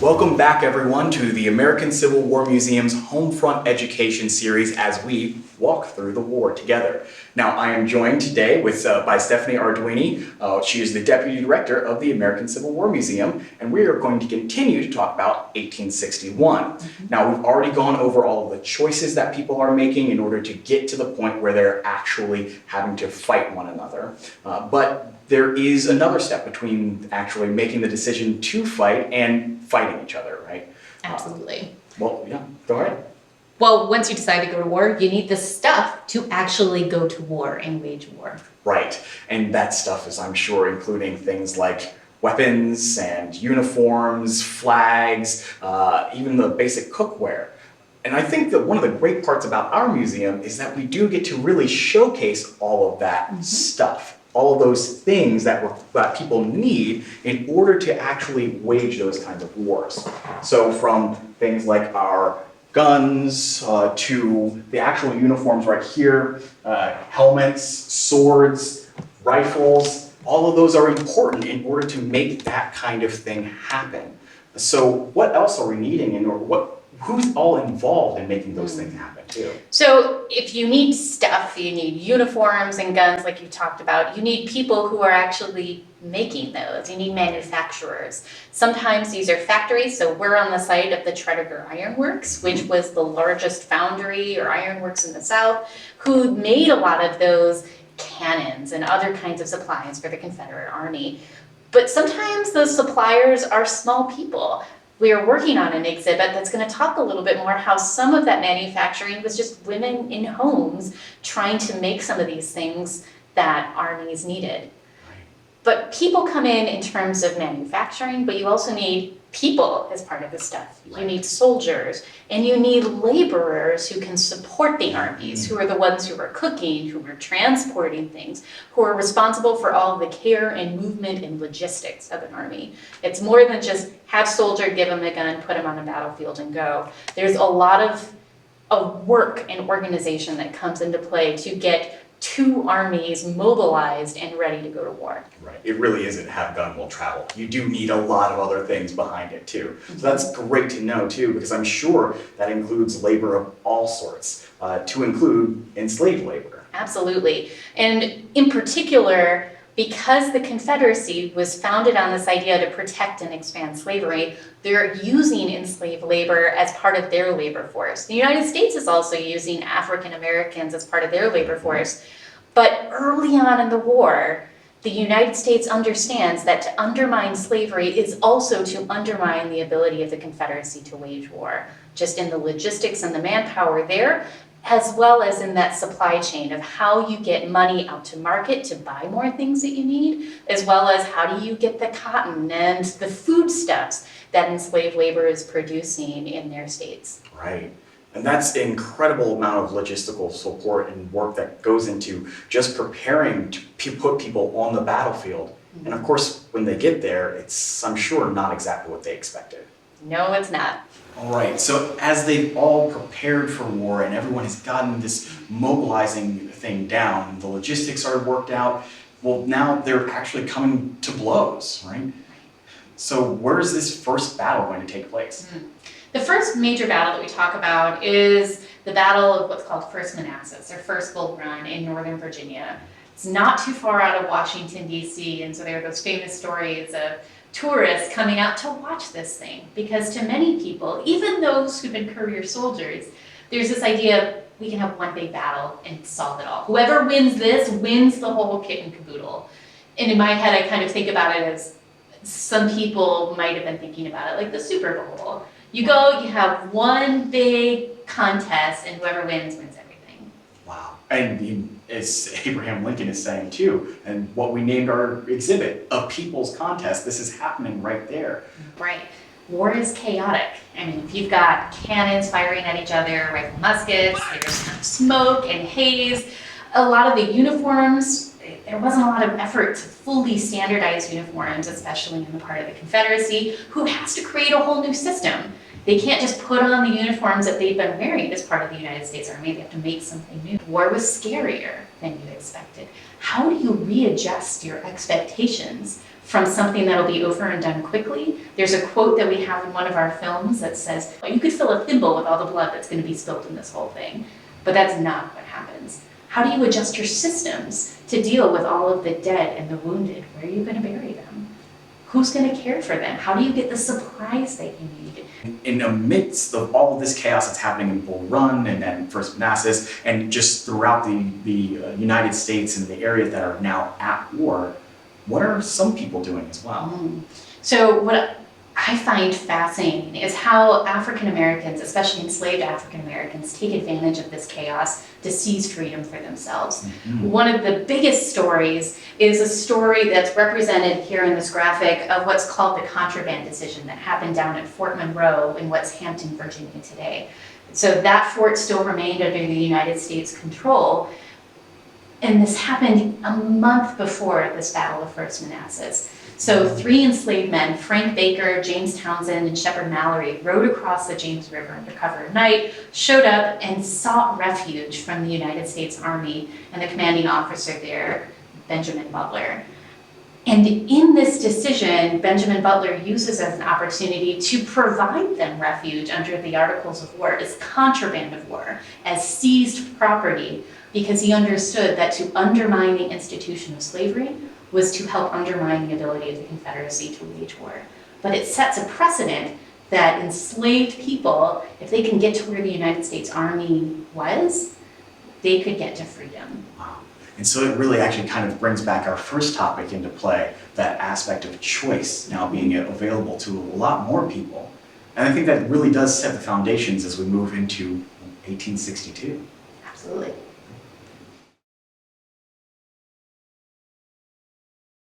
Welcome back, everyone, to the American Civil War Museum's Homefront Education Series as we walk through the war together. Now, I am joined today by Stephanie Arduini. She is the Deputy Director of the American Civil War Museum, and we are going to continue to talk about 1861. Now, we've already gone over all of the choices that people are making in order to get to the point where they're actually having to fight one another. But there is another step between actually making the decision to fight and fighting each other, right? Absolutely. Well, yeah, go ahead. Well, once you decide to go to war, you need the stuff to actually go to war and wage war. Right, and that stuff is, I'm sure, including things like weapons and uniforms, flags, even the basic cookware. And I think that one of the great parts about our museum is that we do get to really showcase all of that stuff. All of those things that people need in order to actually wage those kinds of wars. So from things like our guns to the actual uniforms right here, helmets, swords, rifles, all of those are important in order to make that kind of thing happen. So what else are we needing who's all involved in making those things happen too? So if you need stuff, you need uniforms and guns like you talked about, you need people who are actually making those. You need manufacturers. Sometimes these are factories, so we're on the site of the Tredegar Iron Works, which was the largest foundry or ironworks in the South, who made a lot of those cannons and other kinds of supplies for the Confederate Army. But sometimes those suppliers are small people. We are working on an exhibit that's going to talk a little bit more how some of that manufacturing was just women in homes trying to make some of these things that armies needed. But people come in terms of manufacturing, but you also need people as part of this stuff. You need soldiers, and you need laborers who can support the armies, who are the ones who are cooking, who are transporting things, who are responsible for all the care and movement and logistics of an army. It's more than just have soldier, give them a gun, put them on the battlefield and go. There's a lot of work and organization that comes into play to get two armies mobilized and ready to go to war. Right. It really isn't have gun will travel. You do need a lot of other things behind it too. So that's great to know too, because I'm sure that includes labor of all sorts, to include enslaved labor. Absolutely. And in particular, because the Confederacy was founded on this idea to protect and expand slavery, they're using enslaved labor as part of their labor force. The United States is also using African Americans as part of their labor force. But early on in the war, the United States understands that to undermine slavery is also to undermine the ability of the Confederacy to wage war, just in the logistics and the manpower there, as well as in that supply chain of how you get money out to market to buy more things that you need, as well as how do you get the cotton and the foodstuffs that enslaved labor is producing in their states. Right. And that's an incredible amount of logistical support and work that goes into just preparing to put people on the battlefield. And of course, when they get there, it's, I'm sure, not exactly what they expected. No, it's not. All right, so as they've all prepared for war and everyone has gotten this mobilizing thing down, the logistics are worked out, well, now they're actually coming to blows, right? So where is this first battle going to take place? The first major battle that we talk about is the Battle of what's called First Manassas, or First Bull Run in Northern Virginia. It's not too far out of Washington, D.C., and so there are those famous stories of tourists coming out to watch this thing, because to many people, even those who've been career soldiers, there's this idea of we can have one big battle and solve it all. Whoever wins this wins the whole kit and caboodle. And in my head, I kind of think about it as some people might have been thinking about it like the Super Bowl. You go, you have one big contest, and whoever wins everything. Wow. And as Abraham Lincoln is saying too, and what we named our exhibit, a people's contest, this is happening right there. Right. War is chaotic. I mean, if you've got cannons firing at each other, rifle muskets, there's kind of smoke and haze. A lot of the uniforms, there wasn't a lot of effort to fully standardize uniforms, especially on the part of the Confederacy, who has to create a whole new system. They can't just put on the uniforms that they've been wearing as part of the United States Army. They have to make something new. War was scarier than you expected. how do you readjust your expectations from something that'll be over and done quickly? There's a quote that we have in one of our films that says, you could fill a thimble with all the blood that's going to be spilled in this whole thing, but that's not what happens. How do you adjust your systems to deal with all of the dead and the wounded? Where are you going to bury them? Who's going to care for them? How do you get the supplies that you need? In the midst of all of this chaos that's happening in Bull Run and then first Manassas and just throughout the United States and the areas that are now at war, what are some people doing as well? So what I find fascinating is how African Americans, especially enslaved African Americans, take advantage of this chaos to seize freedom for themselves. One of the biggest stories is a story that's represented here in this graphic of what's called the Contraband Decision that happened down at Fort Monroe in what's Hampton, Virginia today. So that fort still remained under the United States control. And this happened a month before this Battle of First Manassas. So 3 enslaved men, Frank Baker, James Townsend, and Shepard Mallory, rode across the James River under cover of night, showed up, and sought refuge from the United States Army and the commanding officer there, Benjamin Butler. And in this decision, Benjamin Butler uses as an opportunity to provide them refuge under the Articles of War as contraband of war, as seized property, because he understood that to undermine the institution of slavery was to help undermine the ability of the Confederacy to wage war. But it sets a precedent that enslaved people, if they can get to where the United States Army was, they could get to freedom. Wow. And so it really actually kind of brings back our first topic into play, that aspect of choice now being available to a lot more people. And I think that really does set the foundations as we move into 1862. Absolutely.